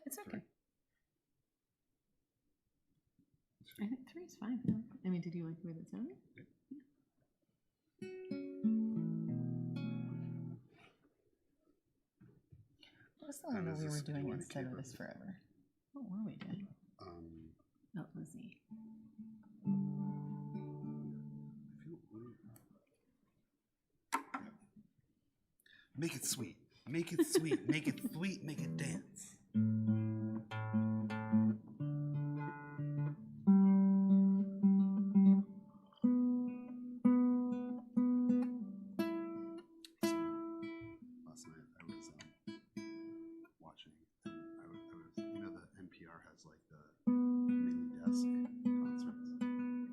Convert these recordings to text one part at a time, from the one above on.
It's okay. I think 3 is fine. I mean, did you like the way that sounded? Yeah. What was the one that we were doing instead of This Forever? What were we doing? Oh, Lizzie. Make it sweet. Make it sweet. Make it sweet. Make it dance. Last night I was watching. You know, the NPR has like the mini desk concerts.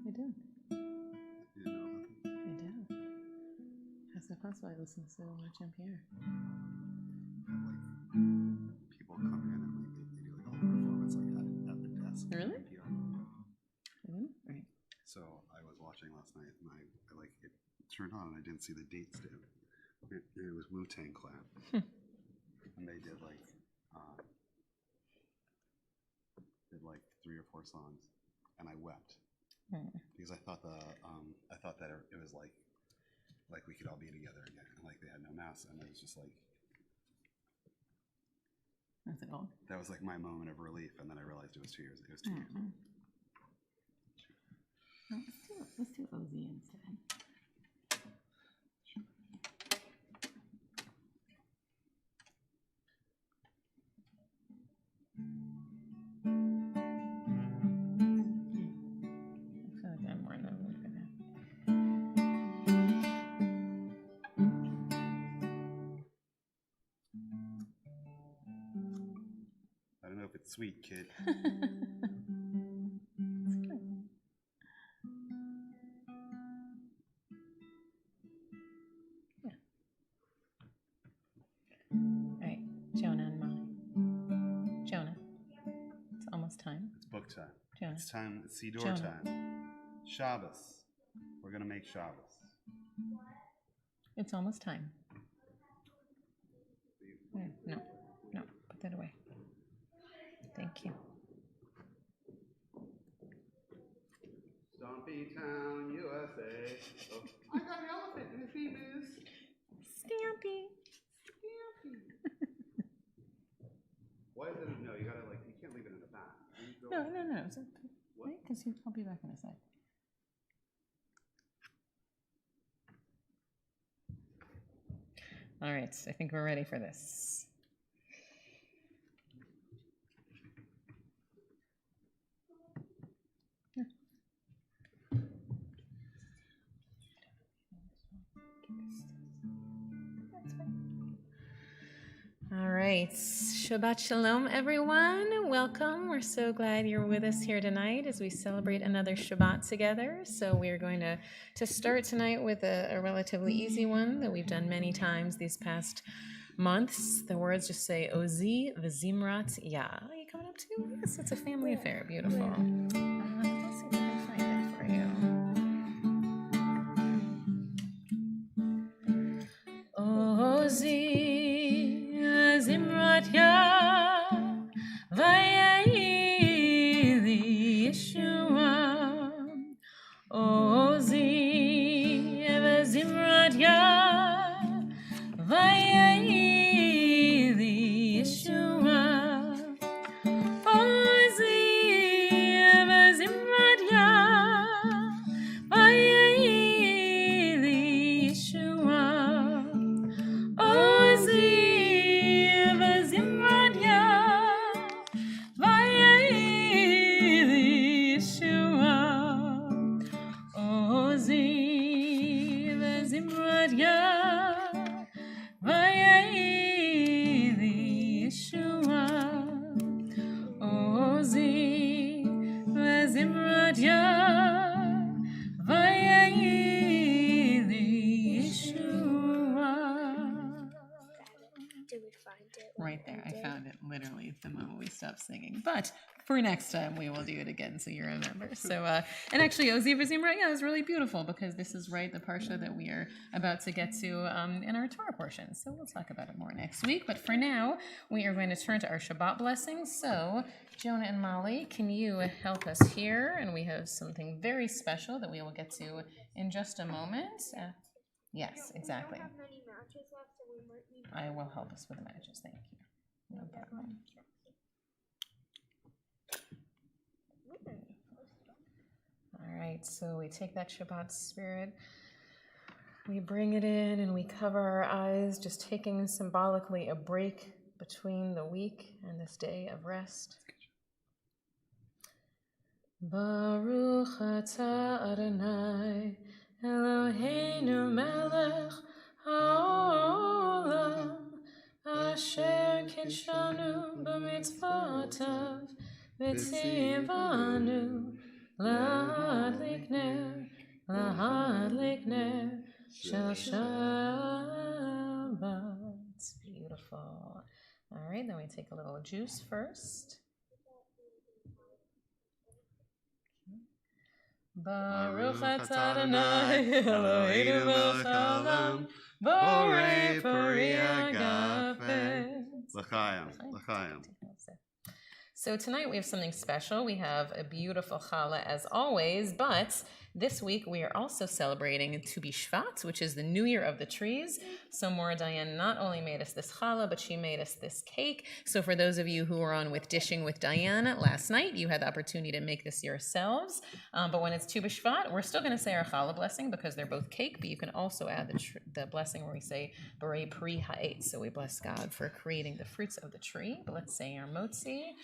I do. You know about them? I do. How's that possible? I listen to so much NPR. Have like people come in and like they do like a whole performance like at the desk. Really? NPR. Mm-hmm. Right. So I was watching last night and I like it turned on and I didn't see the date stamp. It was Wu-Tang Clan. And they did like 3 or 4 songs, and I wept because I thought that it was like we could all be together again, and like they had no masks, and it was just like That's it all. That was like my moment of relief, and then I realized it was 2 years. It was 2 years. No, let's do OZ instead. I don't know if it's sweet, kid. Right, Jonah and Molly. Jonah, it's almost time. It's book time. Jonah. It's time. It's Siddur Jonah. time. Shabbos. We're gonna make Shabbos. It's almost time. No, put that away. Thank you. Stompy Town, USA. Oh, I got an elephant in his name is Stampy. Why is it? No, you gotta you can't leave it in the back. No. Right? Because I'll be back in a sec. All right, I think we're ready for this. All right, Shabbat Shalom, everyone. Welcome. We're so glad you're with us here tonight as we celebrate another Shabbat together. So we're going to start tonight with a relatively easy one that we've done many times these past months. The words just say Ozi v'zimrat Yah. Are you coming up too? Yes, it's a family affair. Beautiful. Let's see if I can find it for you. Ozi v'zimrat Yah v'yahi Yeshua. Ozi v'zimrat Yah v'yahi Yeshua. Ozi v'zimrat Yah v'yahi Yeshua. Ozi v'zimrat Yah v'yahi Yeshua. Ozi v'zimrat Yah v'yahi Yeshua. Ozi v'zimrat Yah v'yahi Yeshua. Did we find it? Right there, I found found it literally the moment we stopped singing. But for next time, we will do it again so you remember. So, and actually, Oziv Zimra, yeah, is really beautiful because this is right the parsha that we are about to get to in our Torah portion. So we'll talk about it more next week. But for now, we are going to turn to our Shabbat blessings. So, Jonah and Molly, can you help us here? And we have something very special that we will get to in just a moment. Yes, exactly. We don't have many matches left, so we might need. I will help us with the matches. Thank you. No problem. All right, so we take that Shabbat spirit, we bring it in, and we cover our eyes, just taking symbolically a break between the week and this day of rest. Baruch atah Adonai Eloheinu melech haolam asher kidshanu b'mitzvotav v'tzivanu lahadlik ner shel Shabbat. Beautiful. All right, then we take a little juice first. Baruch atah Adonai Eloheinu melech haolam borei pori hagafet. L'chaim. So tonight we have something special. We have a beautiful challah as always, but this week we are also celebrating Tu B'Shvat, which is the New Year of the Trees. So Mora Diane not only made us this challah, but she made us this cake. So for those of you who were on with Dishing with Diana last night, you had the opportunity to make this yourselves. But when it's Tu B'Shvat, we're still going to say our challah blessing because they're both cake, but you can also add the blessing where we say Borei Pri Ha'et. So we bless God for creating the fruits of the tree. But let's say our motzi.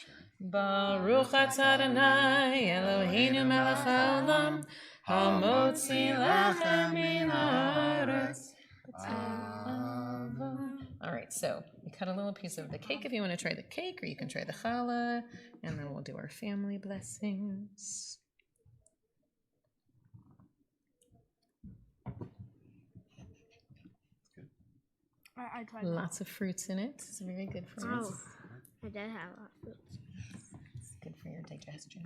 Baruch atah Adonai Eloheinu melech haolam hamotzi lachem min haaretz. All right, so we cut a little piece of the cake if you want to try the cake, or you can try the challah, and then we'll do our family blessings. I tried. Lots of fruits in it. It's very good for us. Oh, I did have a lot of fruits. It's good for your digestion.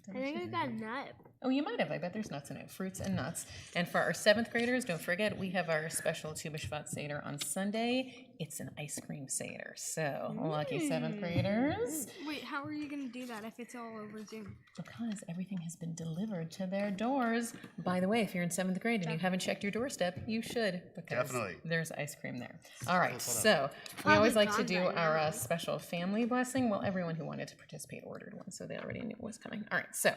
I think I got a nut. Oh, you might have. I bet there's nuts in it. Fruits and nuts. And for our 7th graders, don't forget, we have our special Tu B'Shvat Seder on Sunday. It's an ice cream Seder. So, lucky 7th graders. Wait, how are you going to do that if it's all over Zoom? Because everything has been delivered to their doors. By the way, if you're in 7th grade and you haven't checked your doorstep, you should. Because Definitely. there's ice cream there. All right, so we always like to do our special family blessing. Well, everyone who wanted to participate ordered one, so they already knew it was coming. All right, so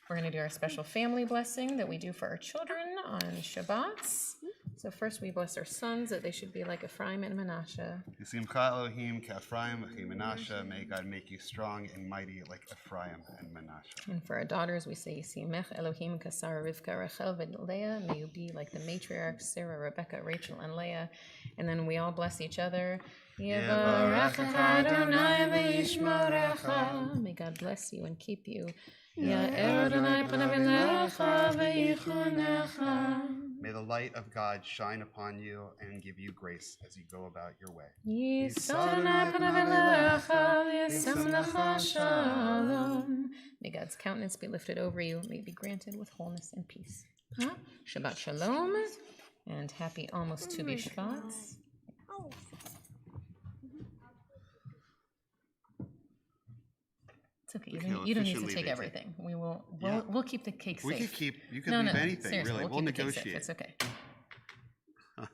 we're going to do our special family blessing that we do for our children on Shabbats. So first we bless our sons that they should be like Ephraim and Manasseh. Yisimcha Elohim k'Ephraim v'chi-Menashe. May God make you strong and mighty like Ephraim and Manasseh. And for our daughters we say Yisimech Elohim k'Sara Rivka Rachel v'Leah. May you be like the matriarchs Sarah, Rebecca, Rachel, and Leah. And then we all bless each other. Yevarechecha Adonai v'yishmorecha. May God bless you and keep you. Ya'er Adonai panav elecha v'yichunecha. May the light of God shine upon you and give you grace as you go about your way. May God's countenance be lifted over you. May it be granted with wholeness and peace. Shabbat Shalom, and happy almost Tu B'Shvat. It's okay. You don't need to take everything. We'll keep the cake safe. You can leave anything, seriously, really. We'll negotiate. It's okay. You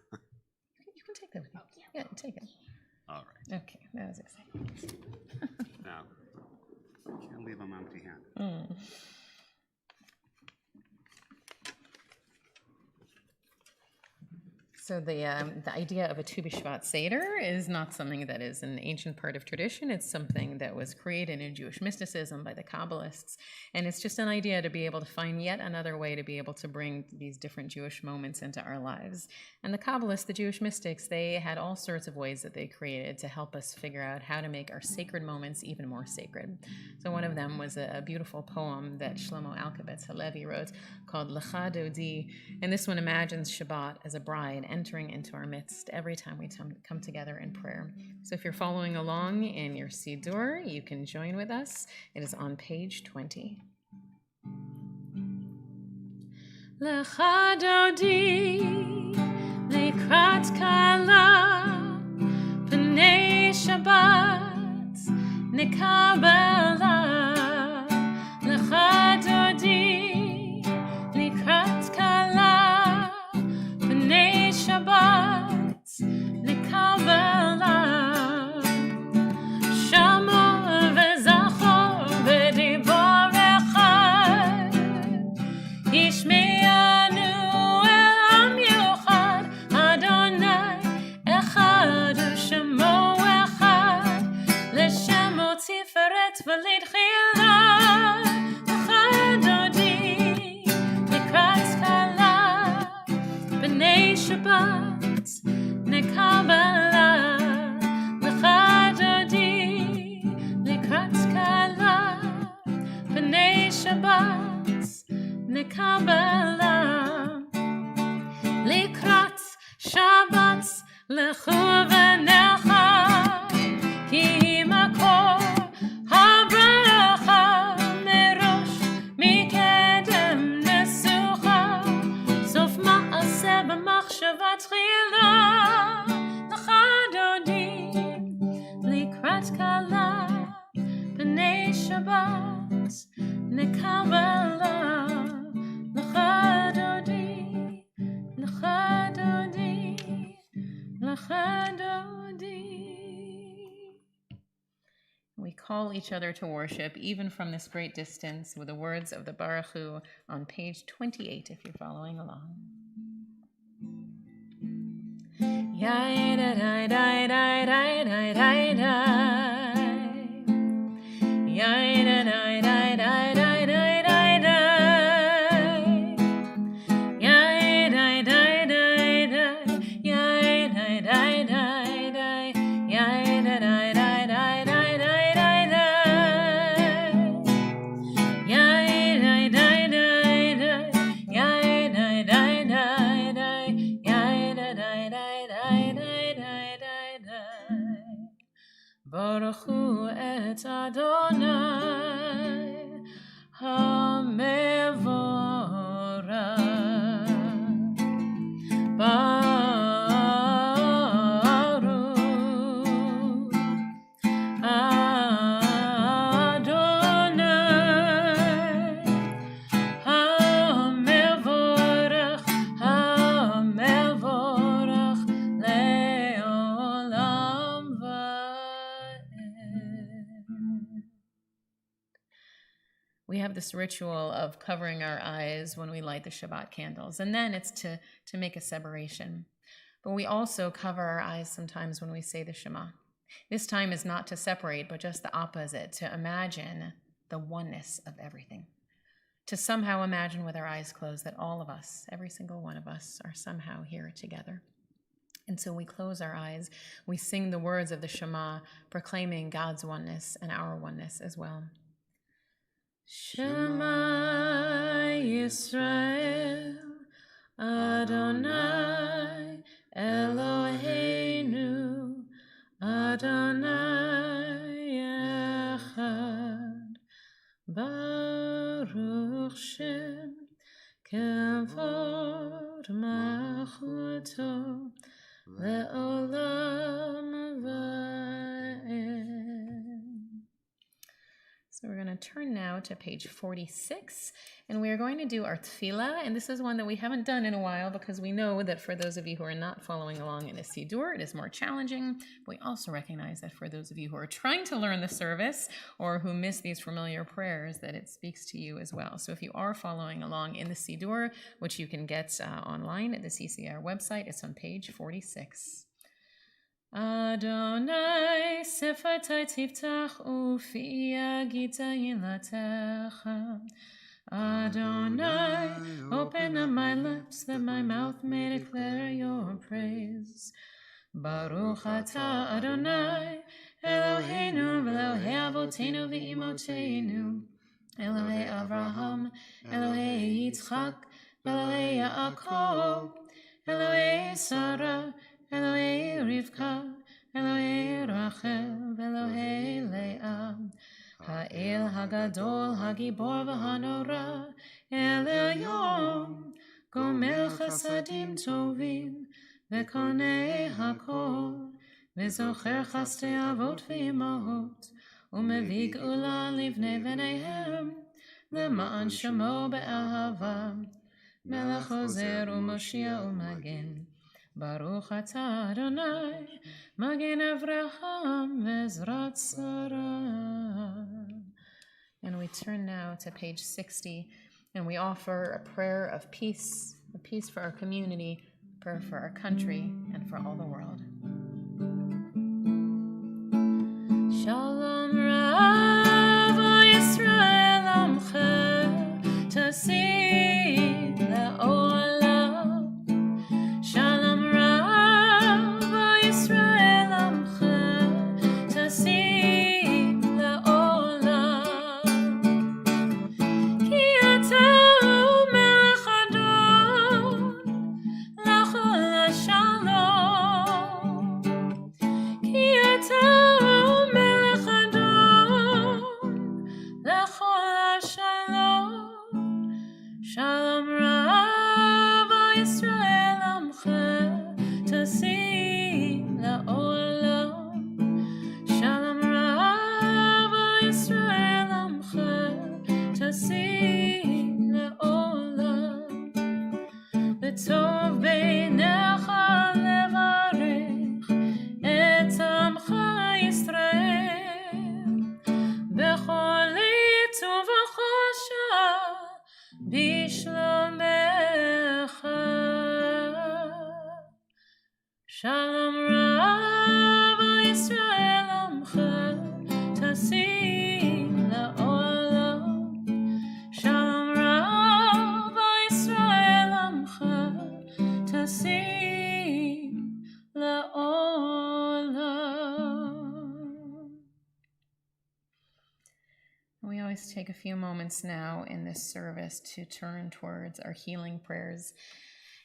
can take them. Yeah, take it. All right. Okay, that was exciting. Now, you can't leave them empty-handed. So the idea of a Tu B'Shvat Seder is not something that is an ancient part of tradition. It's something that was created in Jewish mysticism by the Kabbalists. And it's just an idea to be able to find yet another way to be able to bring these different Jewish moments into our lives. And the Kabbalists, the Jewish mystics, they had all sorts of ways that they created to help us figure out how to make our sacred moments even more sacred. So one of them was a beautiful poem that Shlomo Alkabetz Halevi wrote called Lecha Dodi. And this one imagines Shabbat as a bride entering into our midst every time we come together in prayer. So if you're following along in your Siddur, you can join with us. It is on page 20. Lecha dodi likrat kala b'nei Shabbat nikabela. Lecha dodi likrat kala b'nei Shabbat nikabela. Shamo v'zachor b'dibor echad Yishme'anu el yuchad Adonai echad u'shemo echad L'shemo tiferet v'litchila Lecha dodi likrat kala b'nei Shabbat nekabela. Lecha dodi likrat kala b'nei Shabbat nekabela. Likrat Shabbat lechu v'necha ki makor habracha merosh mikedem nesucha sof ma'aseh b'machshava tchila. Lecha dodi likrat kala b'nei Shabbat nekabela. Lecha dodi, lecha dodi, lecha dodi. We call each other to worship, even from this great distance, with the words of the Baruch Hu on page 28, if you're following along. Baruch Hu et Adonai HaMevorach Baruch Adonai HaMevorach HaMevorach Le'olam We have this ritual of covering our eyes when we light the Shabbat candles, and then it's to make a separation. But we also cover our eyes sometimes when we say the Shema. This time is not to separate, but just the opposite, to imagine the oneness of everything. To somehow imagine with our eyes closed that all of us, every single one of us, are somehow here together. And so we close our eyes, we sing the words of the Shema, proclaiming God's oneness and our oneness as well. Shema Yisrael, Adonai Eloheinu, Adonai Echad, Baruch Shem, Kavod Malchuto, Le'olam Va'ed. So we're going to turn now to page 46, and we are going to do our tefillah, and this is one that we haven't done in a while because we know that for those of you who are not following along in a Siddur, it is more challenging, but we also recognize that for those of you who are trying to learn the service or who miss these familiar prayers, that it speaks to you as well. So if you are following along in the Siddur, which you can get online at the CCR website, it's on page 46. Adonai sefatai tiftach ufi yagita yilatecha. Adonai, open up my lips that my mouth may declare your praise. Baruch atah Adonai, Eloheinu v'Elohei avoteinu v'imoteinu, Elohei Avraham, Elohei Yitzchak, Elohei Yaakov, Elohei Sarah, Elohei Rivka, Elohei Rachel, Elohei Leah, Ha'el Hagadol, Hagibor v'Hanora, El Elyon, Gomel Chasadim Tovim, V'konei Hakol, V'zocher Chastei Avot v'Imahot, U'mevig Ula Livnei V'neihem, L'ma'an Shemo Be'ahava, Melech Ozer u'Moshia u'Magen, Baruch atah Adonai, Magen Avraham v'Ezrat Sarah. And we turn now to page 60, and we offer a prayer of peace, a peace for our community, a prayer for our country, and for all the world. Shalom Rav Yisrael Amcha Tasid La'olam. Shalom Rav Yisrael Amcha Tasid La'olam. Ki ata Melech Adon L'chol Shalom. Ki ata Shalom Rav Yisrael Amcha Tasid La'olam. Shalom Rav Yisrael Amcha Tasid La'olam. B'tov beinecha levarech et amcha Yisrael b'chol lit u'v'chosha Bishlomecha. Shalom Rav Yisrael Amcha Tasid La'olam. Shalom Rav Yisrael Amcha Tasid La'olam. We always take a few moments now in this service to turn towards our healing prayers.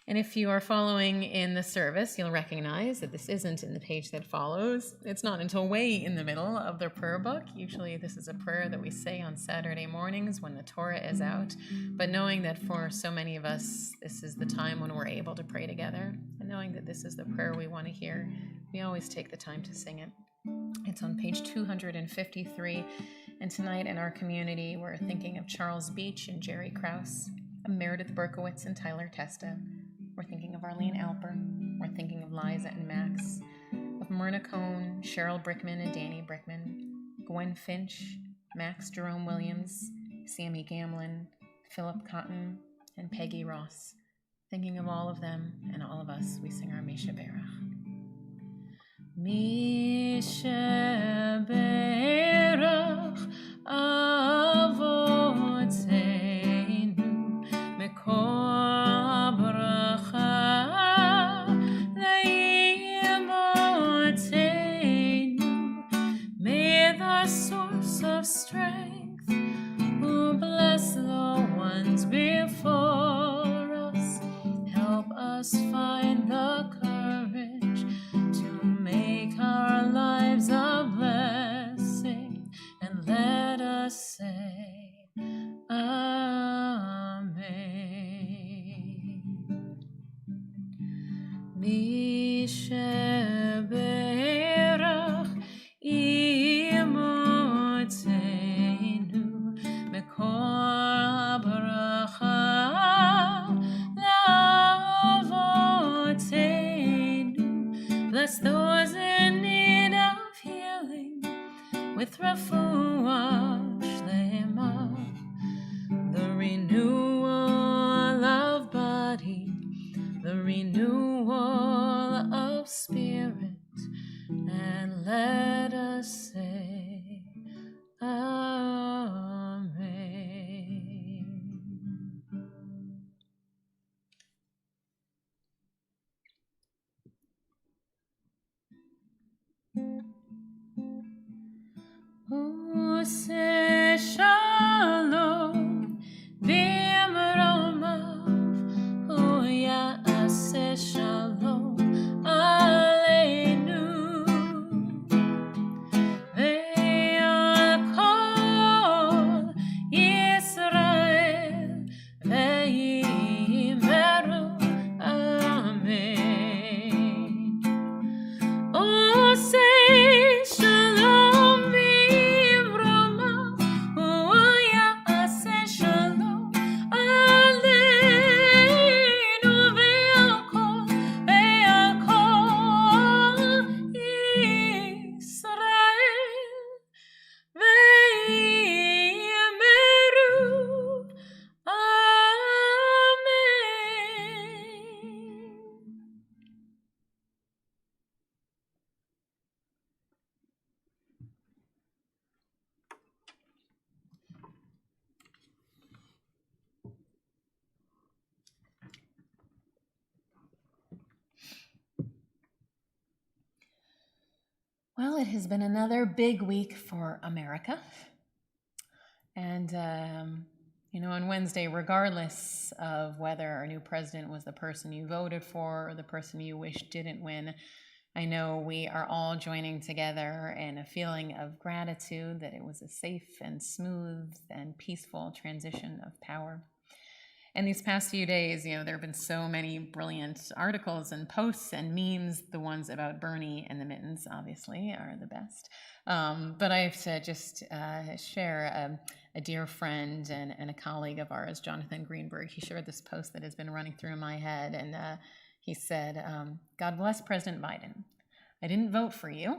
And if you are following in the service, you'll recognize that this isn't in the page that follows. It's not until way in the middle of the prayer book. Usually this is a prayer that we say on Saturday mornings when the Torah is out. But knowing that for so many of us, this is the time when we're able to pray together, and knowing that this is the prayer we want to hear, we always take the time to sing it. It's on page 253. And tonight in our community, we're thinking of Charles Beach and Jerry Krause, Meredith Berkowitz and Tyler Testa. We're thinking of Arlene Alper. We're thinking of Liza and Max, of Myrna Cohn, Cheryl Brickman and Danny Brickman, Gwen Finch, Max Jerome Williams, Sammy Gamlin, Philip Cotton, and Peggy Ross. Thinking of all of them and all of us, we sing our Misha Berach. Misha Berach Avoteinu Mekor Bracha Leimotenu. May the source of strength who bless the ones before us help us find the courage to make our lives a blessing, and let us say Amen. Misha Berach Imotenu Mekor Bracha Lavotenu. Bless those in need of healing with refuah shlema, the renewal of body, the renewal of spirit, and let us say Amen. Ose shalom b'imromav, hu ya'aseh shalom. it has been another big week for America. And, on Wednesday, regardless of whether our new president was the person you voted for or the person you wish didn't win, I know we are all joining together in a feeling of gratitude that it was a safe and smooth and peaceful transition of power. And these past few days, there have been so many brilliant articles and posts and memes. The ones about Bernie and the mittens, obviously, are the best. But I have to just share a dear friend and a colleague of ours, Jonathan Greenberg. He shared this post that has been running through my head, and he said, God bless President Biden. I didn't vote for you,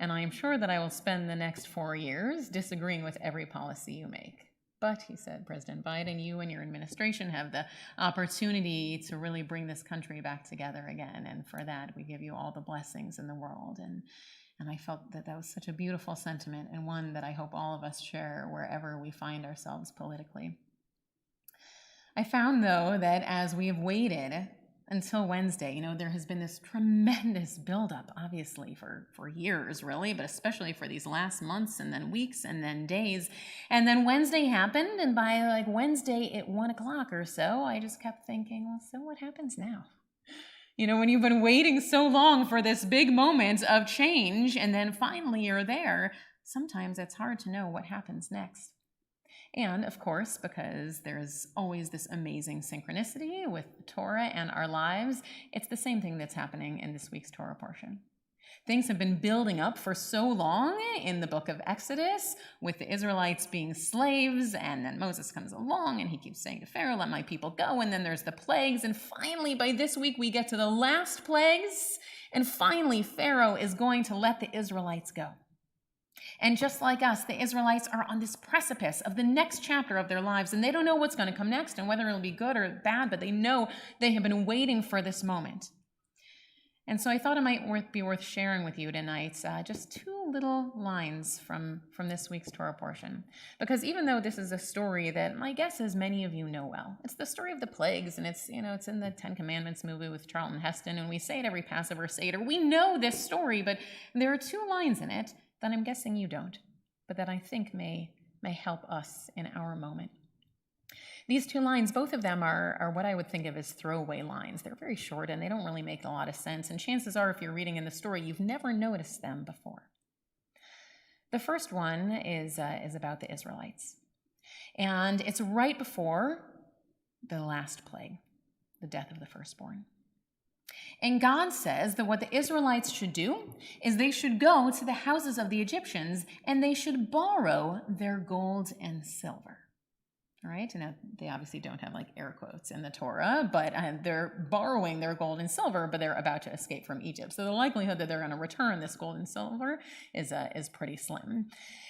and I am sure that I will spend the next 4 years disagreeing with every policy you make. But, he said, President Biden, you and your administration have the opportunity to really bring this country back together again. And for that, we give you all the blessings in the world. And I felt that was such a beautiful sentiment, and one that I hope all of us share wherever we find ourselves politically. I found, though, that as we have waited until Wednesday, there has been this tremendous buildup, obviously, for years, really, but especially for these last months and then weeks and then days. And then Wednesday happened, and by Wednesday at 1 o'clock or so, I just kept thinking, well, so what happens now? When you've been waiting so long for this big moment of change, and then finally you're there, sometimes it's hard to know what happens next. And, of course, because there's always this amazing synchronicity with the Torah and our lives, it's the same thing that's happening in this week's Torah portion. Things have been building up for so long in the book of Exodus, with the Israelites being slaves, and then Moses comes along and he keeps saying to Pharaoh, let my people go, and then there's the plagues, and finally by this week we get to the last plagues, and finally Pharaoh is going to let the Israelites go. And just like us, the Israelites are on this precipice of the next chapter of their lives, and they don't know what's going to come next and whether it'll be good or bad, but they know they have been waiting for this moment. And so I thought it might be worth sharing with you tonight just 2 little lines from this week's Torah portion. Because even though this is a story that my guess is many of you know well, it's the story of the plagues, and it's in the 10 Commandments movie with Charlton Heston, and we say it every Passover Seder. We know this story, but there are 2 lines in it that I'm guessing you don't, but that I think may help us in our moment. These 2 lines, both of them are what I would think of as throwaway lines. They're very short and they don't really make a lot of sense, and chances are if you're reading in the story, you've never noticed them before. The first one is about the Israelites, and it's right before the last plague, the death of the firstborn. And God says that what the Israelites should do is they should go to the houses of the Egyptians and they should borrow their gold and silver. All right, and they obviously don't have air quotes in the Torah, but they're borrowing their gold and silver, but they're about to escape from Egypt. So the likelihood that they're going to return this gold and silver is pretty slim.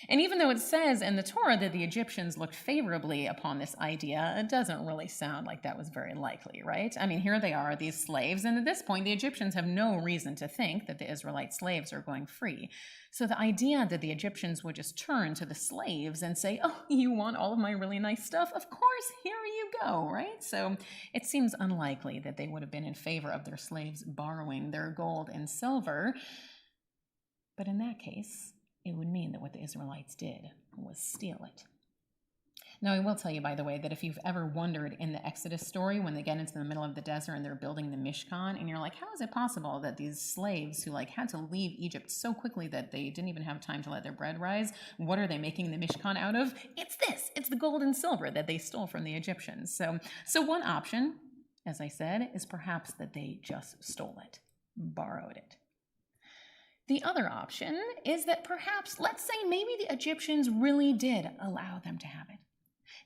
And even though it says in the Torah that the Egyptians looked favorably upon this idea, it doesn't really sound like that was very likely, right? I mean, here they are, these slaves, and at this point, the Egyptians have no reason to think that the Israelite slaves are going free. So the idea that the Egyptians would just turn to the slaves and say, oh, you want all of my really nice stuff? Of course, here you go, right? So it seems unlikely that they would have been in favor of their slaves borrowing their gold and silver. But in that case, it would mean that what the Israelites did was steal it. Now, I will tell you, by the way, that if you've ever wondered in the Exodus story, when they get into the middle of the desert and they're building the Mishkan, and you're like, how is it possible that these slaves who had to leave Egypt so quickly that they didn't even have time to let their bread rise, what are they making the Mishkan out of? It's this. It's the gold and silver that they stole from the Egyptians. So one option, as I said, is perhaps that they just stole it, borrowed it. The other option is that perhaps, let's say maybe the Egyptians really did allow them to have it.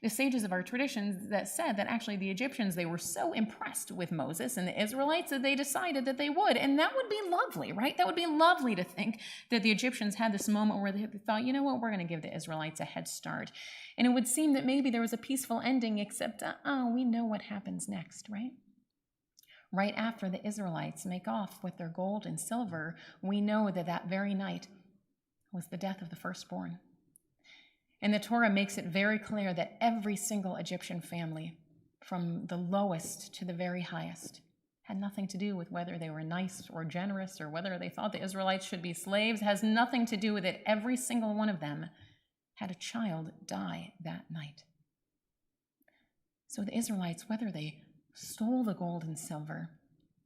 The sages of our traditions that said that actually the Egyptians, they were so impressed with Moses and the Israelites that they decided that they would. And that would be lovely, right? That would be lovely to think that the Egyptians had this moment where they thought, you know what, we're going to give the Israelites a head start. And it would seem that maybe there was a peaceful ending, except, we know what happens next, right? Right after the Israelites make off with their gold and silver, we know that that very night was the death of the firstborn. And the Torah makes it very clear that every single Egyptian family, from the lowest to the very highest, Had nothing to do with whether they were nice or generous or whether they thought the Israelites should be slaves. Has nothing to do with it. Every single one of them had a child die that night. So the Israelites, whether they stole the gold and silver,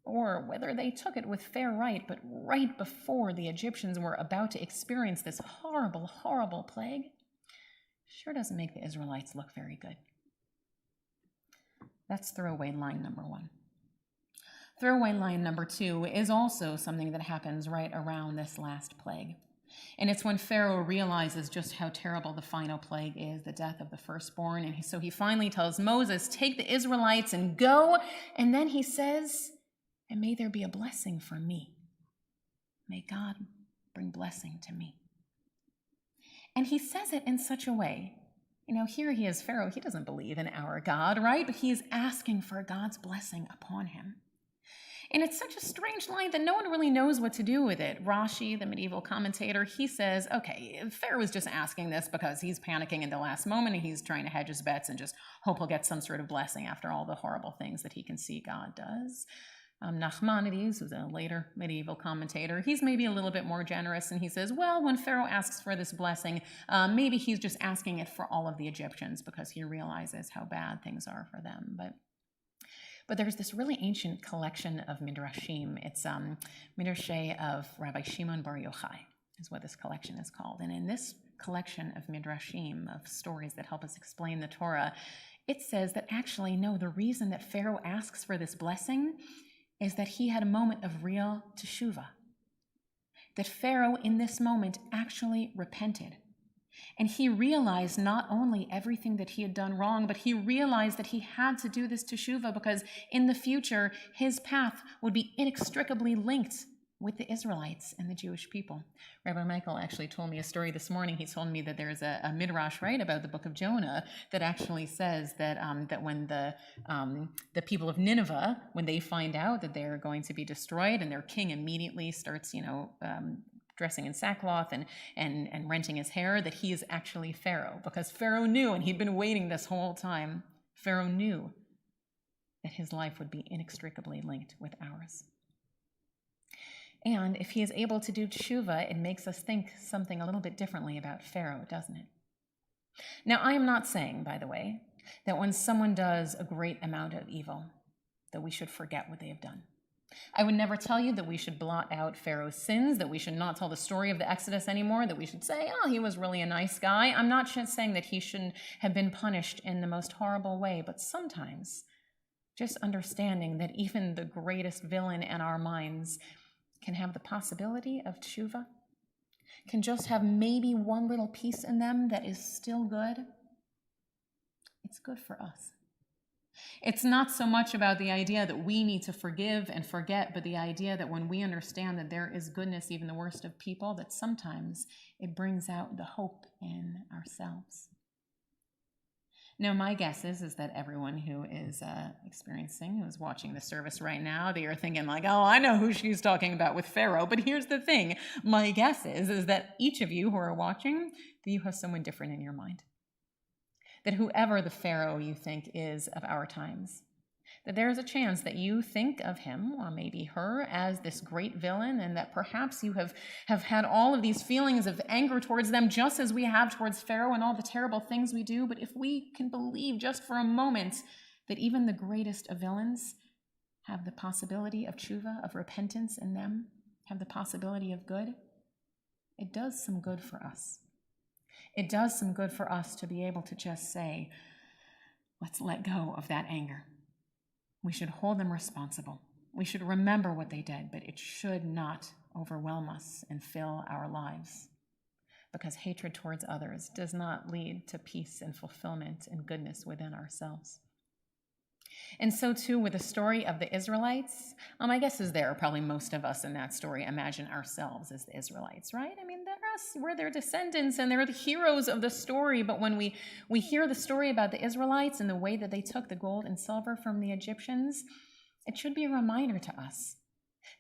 or whether they took it with fair right, but right before the Egyptians were about to experience this horrible, horrible plague, sure doesn't make the Israelites look very good. That's throwaway line number one. Throwaway line number two is also something that happens right around this last plague. And it's when Pharaoh realizes just how terrible the final plague is, the death of the firstborn. And so he finally tells Moses, take the Israelites and go. And then he says, and may there be a blessing for me. May God bring blessing to me. And he says it in such a way, here he is, Pharaoh, he doesn't believe in our God, right? But he is asking for God's blessing upon him. And it's such a strange line that no one really knows what to do with it. Rashi, the medieval commentator, he says, okay, Pharaoh is just asking this because he's panicking in the last moment and he's trying to hedge his bets and just hope he'll get some sort of blessing after all the horrible things that he can see God does. Nachmanides, who's a later medieval commentator, he's maybe a little bit more generous, and he says, well, when Pharaoh asks for this blessing, maybe he's just asking it for all of the Egyptians because he realizes how bad things are for them. But there's this really ancient collection of midrashim. It's Midrashay of Rabbi Shimon Bar Yochai is what this collection is called. And in this collection of midrashim, of stories that help us explain the Torah, it says that actually, no, the reason that Pharaoh asks for this blessing is that he had a moment of real teshuvah. That Pharaoh in this moment actually repented. And he realized not only everything that he had done wrong, but he realized that he had to do this teshuvah because in the future, his path would be inextricably linked with the Israelites and the Jewish people. Rabbi Michael actually told me a story this morning. He told me that there's a midrash, right, about the book of Jonah that actually says that that when the people of Nineveh, when they find out that they're going to be destroyed and their king immediately starts, dressing in sackcloth and renting his hair, that he is actually Pharaoh, because Pharaoh knew, and he'd been waiting this whole time, Pharaoh knew that his life would be inextricably linked with ours. And if he is able to do teshuvah, it makes us think something a little bit differently about Pharaoh, doesn't it? Now, I am not saying, by the way, that when someone does a great amount of evil, that we should forget what they have done. I would never tell you that we should blot out Pharaoh's sins, that we should not tell the story of the Exodus anymore, that we should say, oh, he was really a nice guy. I'm not saying that he shouldn't have been punished in the most horrible way, but sometimes just understanding that even the greatest villain in our minds can have the possibility of teshuvah, can just have maybe one little piece in them that is still good, it's good for us. It's not so much about the idea that we need to forgive and forget, but the idea that when we understand that there is goodness, even the worst of people, that sometimes it brings out the hope in ourselves. Now, my guess is that everyone who is who's watching the service right now, they are thinking like, oh, I know who she's talking about with Pharaoh. But here's the thing. My guess is that each of you who are watching, that you have someone different in your mind. That whoever the Pharaoh you think is of our times, that there is a chance that you think of him or maybe her as this great villain, and that perhaps you have had all of these feelings of anger towards them just as we have towards Pharaoh and all the terrible things we do. But if we can believe just for a moment that even the greatest of villains have the possibility of tshuva, of repentance in them, have the possibility of good, it does some good for us. It does some good for us to be able to just say, let's let go of that anger. We should hold them responsible. We should remember what they did, but it should not overwhelm us and fill our lives, because hatred towards others does not lead to peace and fulfillment and goodness within ourselves. And so too with the story of the Israelites, my guess is probably most of us in that story imagine ourselves as the Israelites, right? I mean, they're us, we're their descendants, and they're the heroes of the story. But when we hear the story about the Israelites and the way that they took the gold and silver from the Egyptians, it should be a reminder to us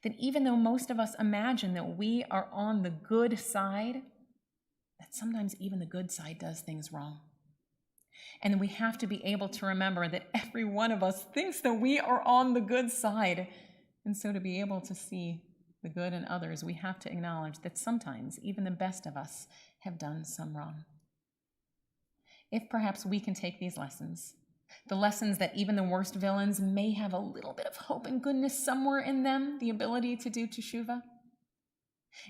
that even though most of us imagine that we are on the good side, that sometimes even the good side does things wrong. And we have to be able to remember that every one of us thinks that we are on the good side, And so to be able to see the good in others, we have to acknowledge that sometimes even the best of us have done some wrong. If perhaps we can take these lessons, the lessons that even the worst villains may have a little bit of hope and goodness somewhere in them, the ability to do teshuvah.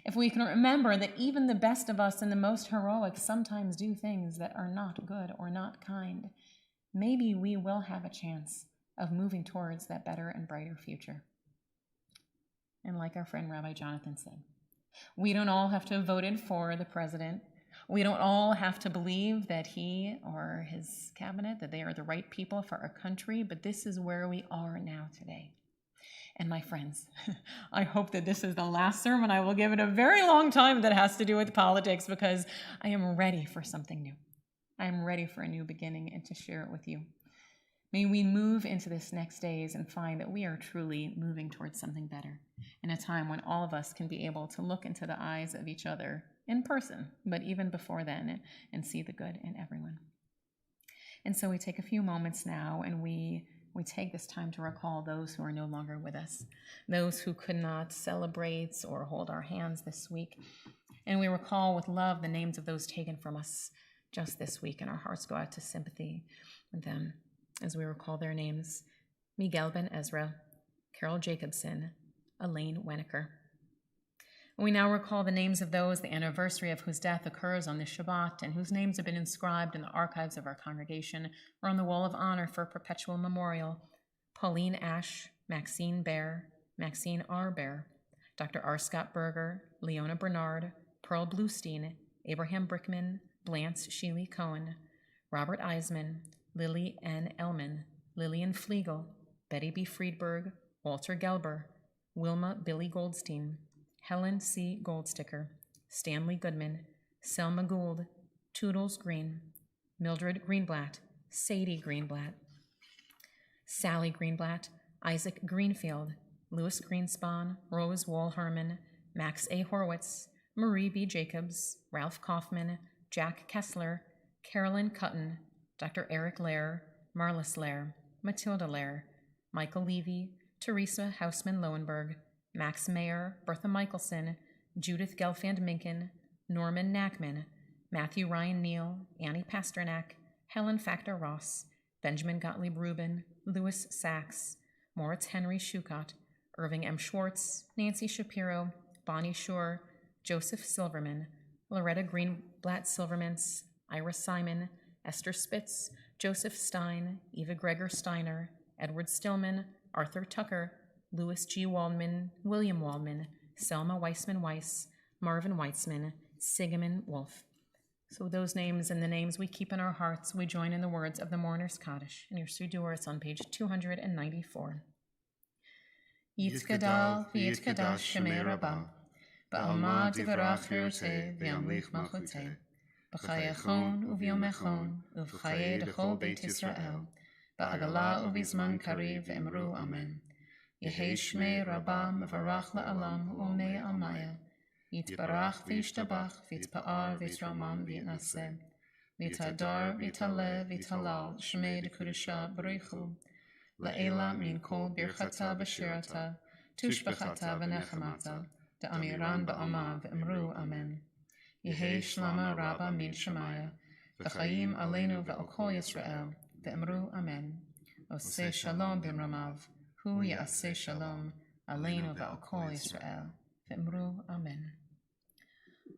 If we can remember that even the best of us and the most heroic sometimes do things that are not good or not kind, maybe we will have a chance of moving towards that better and brighter future. And like our friend Rabbi Jonathan said, we don't all have to have voted for the president. We don't all have to believe that he or his cabinet, that they are the right people for our country, but this is where we are now today. And my friends, I hope that this is the last sermon I will give in a very long time that has to do with politics, because I am ready for something new. I am ready for a new beginning and to share it with you. May we move into this next days and find that we are truly moving towards something better, in a time when all of us can be able to look into the eyes of each other in person, but even before then, and see the good in everyone. And so we take a few moments now and we take this time to recall those who are no longer with us, those who could not celebrate or hold our hands this week. And we recall with love the names of those taken from us just this week, and our hearts go out to sympathy with them as we recall their names: Miguel Ben Ezra, Carol Jacobson, Elaine Wenneker. We now recall the names of those the anniversary of whose death occurs on this Shabbat and whose names have been inscribed in the archives of our congregation or on the wall of honor for perpetual memorial: Pauline Ash, Maxine Bear, Maxine R. Bear, Dr. R. Scott Berger, Leona Bernard, Pearl Bluestein, Abraham Brickman, Blance Sheely Cohen, Robert Eisman, Lily N. Ellman, Lillian Flegel, Betty B. Friedberg, Walter Gelber, Wilma Billy Goldstein, Helen C. Goldsticker, Stanley Goodman, Selma Gould, Toodles Green, Mildred Greenblatt, Sadie Greenblatt, Sally Greenblatt, Isaac Greenfield, Louis Greenspan, Rose Wall Herman, Max A. Horwitz, Marie B. Jacobs, Ralph Kaufman, Jack Kessler, Carolyn Cutton, Dr. Eric Lair, Marlis Lair, Matilda Lair, Michael Levy, Teresa Hausman-Lowenberg, Max Mayer, Bertha Michelson, Judith Gelfand Minkin, Norman Nackman, Matthew Ryan Neal, Annie Pasternak, Helen Factor Ross, Benjamin Gottlieb Rubin, Louis Sachs, Moritz Henry Schucott, Irving M. Schwartz, Nancy Shapiro, Bonnie Shore, Joseph Silverman, Loretta Greenblatt Silvermans, Ira Simon, Esther Spitz, Joseph Stein, Eva Gregor Steiner, Edward Stillman, Arthur Tucker, Louis G. Waldman, William Waldman, Selma Weissman Weiss, Marvin Weitzman, Sigamon Wolf. So those names and the names we keep in our hearts, we join in the words of the Mourner's Kaddish. In your Siddur, it's on page 294. Yitzgadal v'yitkadash shemei Rabbah, ba'alma divarach hiruteh v'yamlich malchuteh, b'chayachon uv'yomechon, uv'chayei d'chol Beit Yisrael, ba'agala uv'izman kariv v'emru amen. Yehei shmei Rabbah mevarach la'alam u'mei almaya, yitbarach v'yishtabach v'yitpa'ar v'yitramam v'yitnaseh, v'yitadar v'yitaleh v'yitalal shmei d'kudusha b'reichu, la'ela min kol birchata b'shirata, tushbachata v'nechamata, da'amiran ba'ama v'emru amen. Yehei shlama Rabbah min shemaya, v'chayim aleinu v'al kol Yisrael, v'emru amen. Oseh shalom b'mramav, hu ya'aseh shalom, aleinu v'al kol Yisrael, v'emru amen.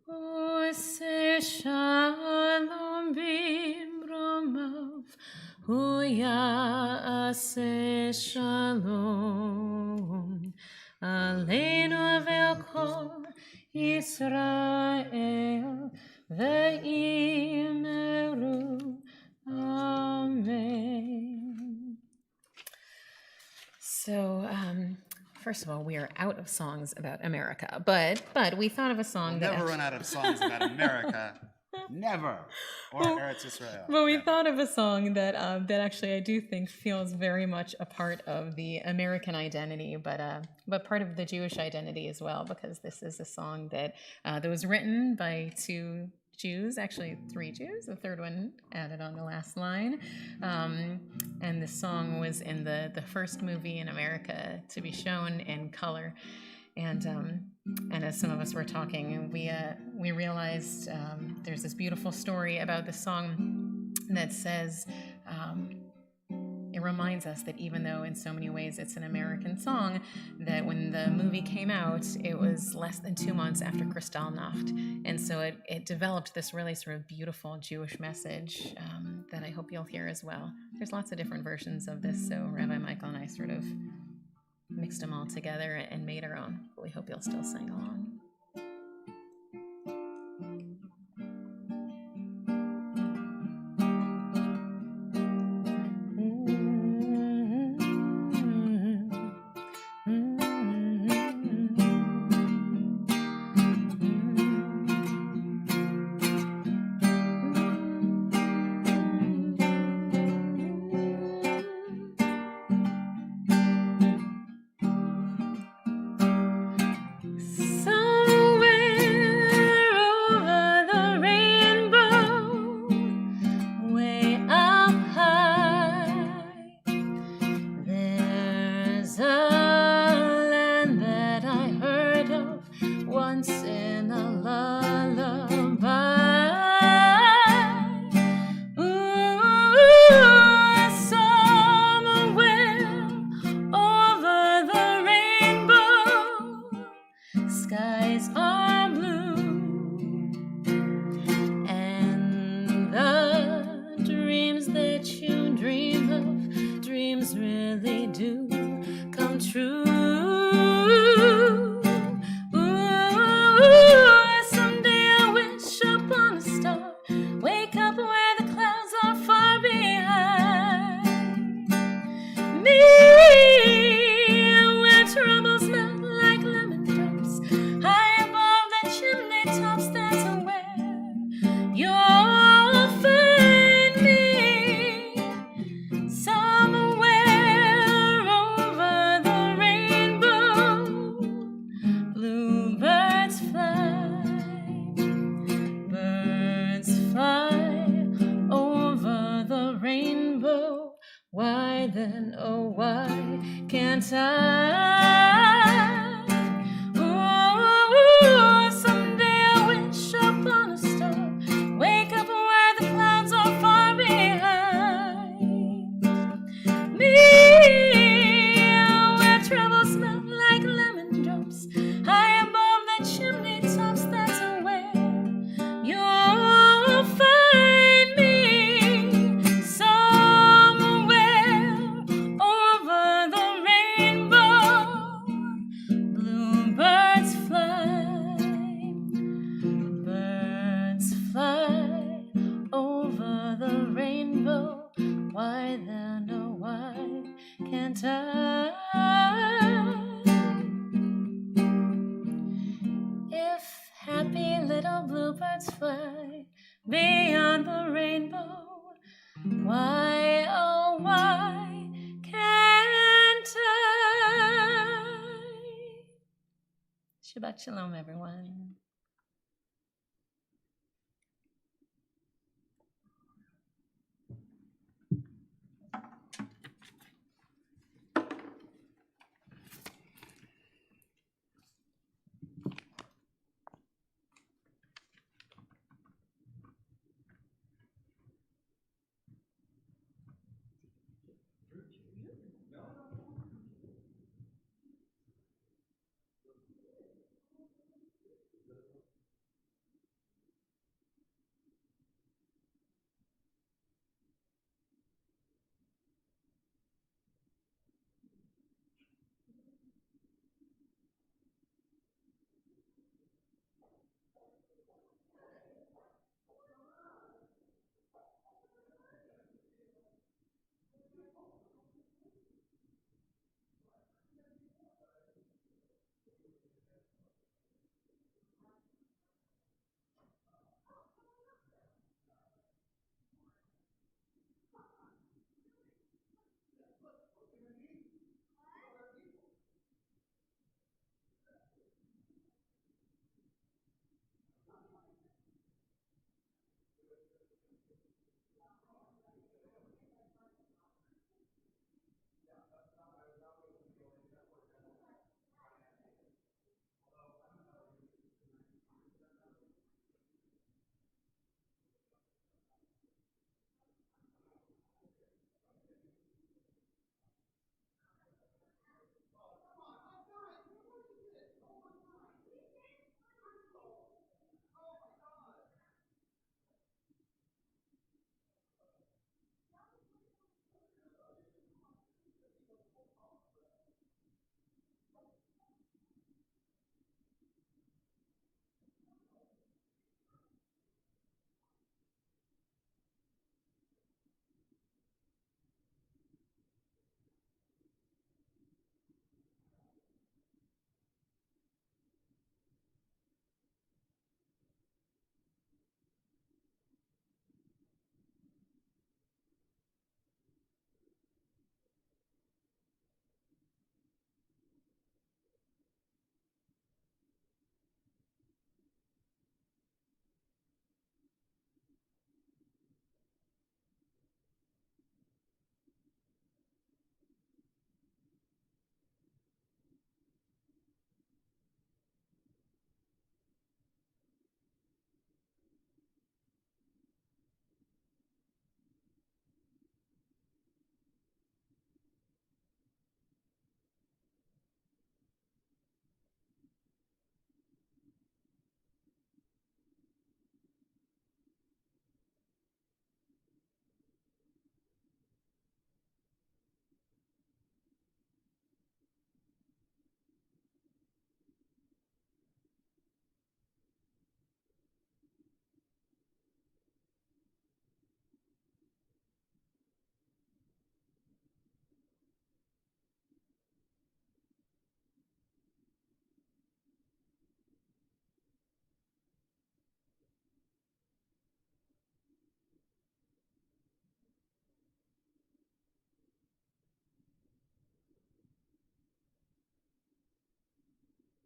Oseh shalom b'mramav, hu ya'aseh shalom, aleinu v'al kol Yisrael, ve'imru amen. So, first of all, we are out of songs about America, but we thought of a song We'll that never run out of songs about America. Never. Or Eretz Israel. But we Never. thought of a song that actually I do think feels very much a part of the American identity, but part of the Jewish identity as well, because this is a song that was written by two Jews, actually 3 Jews, the third one added on the last line. And this song was in the first movie in America to be shown in color. And as some of us were talking, we realized there's this beautiful story about the song that says, it reminds us that even though in so many ways it's an American song, that when the movie came out, it was less than 2 months after Kristallnacht. And so it developed this really sort of beautiful Jewish message that I hope you'll hear as well. There's lots of different versions of this, so Rabbi Michael and I sort of mixed them all together and made our own. But we hope you'll still sing along. Why then, oh why can't I? Ooh, someday I wish upon a star, wake up where the clouds are far behind me, where troubles melt like lemon drops, high above the chimney tops. That's where you'll find me. Why then, oh why can't I? If happy little bluebirds fly beyond the rainbow, why, oh why can't I? Shabbat Shalom, everyone.